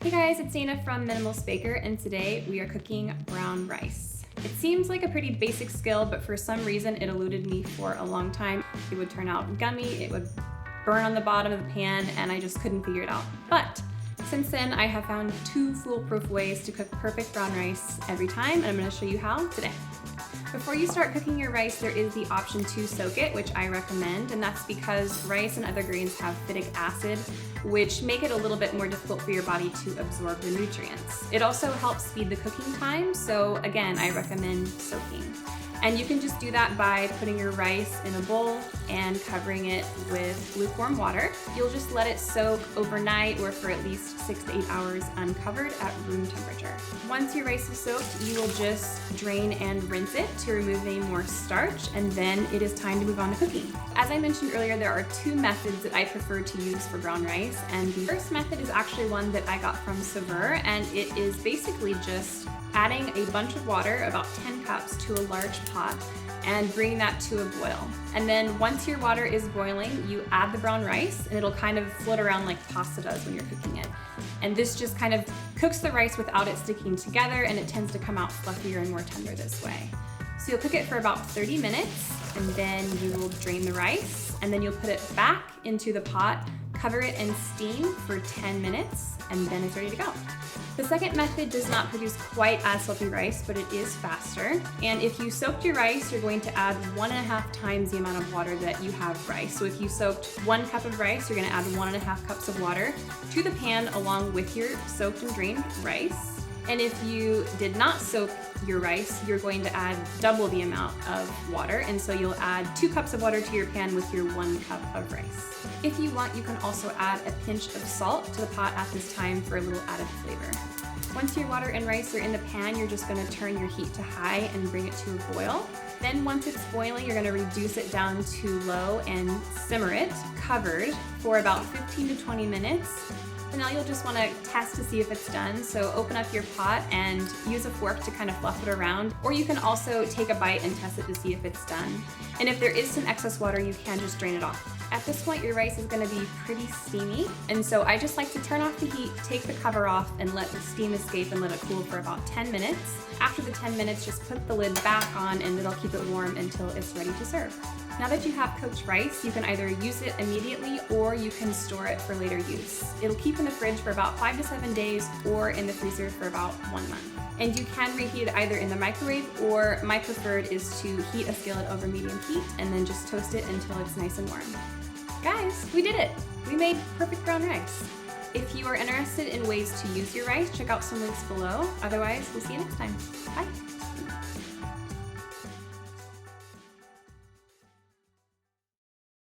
Hey guys, it's Dana from Minimalist Baker, and today we are cooking brown rice. It seems like a pretty basic skill, but for some reason it eluded me for a long time. It would turn out gummy, it would burn on the bottom of the pan, and I just couldn't figure it out. But since then, I have found 2 foolproof ways to cook perfect brown rice every time, and I'm going to show you how today. Before you start cooking your rice, there is the option to soak it, which I recommend, and that's because rice and other grains have phytic acid, which make it a little bit more difficult for your body to absorb the nutrients. It also helps speed the cooking time, so again, I recommend soaking. And you can just do that by putting your rice in a bowl and covering it with lukewarm water. You'll just let it soak overnight or for at least 6 to 8 hours uncovered at room temperature. Once your rice is soaked, you will just drain and rinse it to remove any more starch, and then it is time to move on to cooking. As I mentioned earlier, there are 2 methods that I prefer to use for brown rice, and the first method is actually one that I got from Simmering, and it is basically just adding a bunch of water, about 10 cups, to a large pot and bringing that to a boil. And then once your water is boiling, you add the brown rice and it'll kind of float around like pasta does when you're cooking it. And this just kind of cooks the rice without it sticking together, and it tends to come out fluffier and more tender this way. So you'll cook it for about 30 minutes and then you will drain the rice and then you'll put it back into the pot, cover it and steam for 10 minutes, and then it's ready to go. The second method does not produce quite as fluffy rice, but it is faster. And if you soaked your rice, you're going to add 1.5 times the amount of water that you have rice. So if you soaked 1 cup of rice, you're gonna add 1.5 cups of water to the pan along with your soaked and drained rice. And if you did not soak your rice, you're going to add double the amount of water. And so you'll add 2 cups of water to your pan with your 1 cup of rice. If you want, you can also add a pinch of salt to the pot at this time for a little added flavor. Once your water and rice are in the pan, you're just gonna turn your heat to high and bring it to a boil. Then once it's boiling, you're gonna reduce it down to low and simmer it covered for about 15 to 20 minutes. And now you'll just want to test to see if it's done. So open up your pot and use a fork to kind of fluff it around, or you can also take a bite and test it to see if it's done. And if there is some excess water, you can just drain it off. At this point, your rice is going to be pretty steamy, and so I just like to turn off the heat, take the cover off, and let the steam escape and let it cool for about 10 minutes. After the 10 minutes, just put the lid back on and it'll keep it warm until it's ready to serve. Now that you have cooked rice, you can either use it immediately or you can store it for later use. It'll keep in the fridge for about 5 to 7 days or in the freezer for about 1 month. And you can reheat it either in the microwave, or my preferred is to heat a skillet over medium heat and then just toast it until it's nice and warm. Guys, we did it! We made perfect brown rice. If you are interested in ways to use your rice, check out some links below. Otherwise, we'll see you next time. Bye!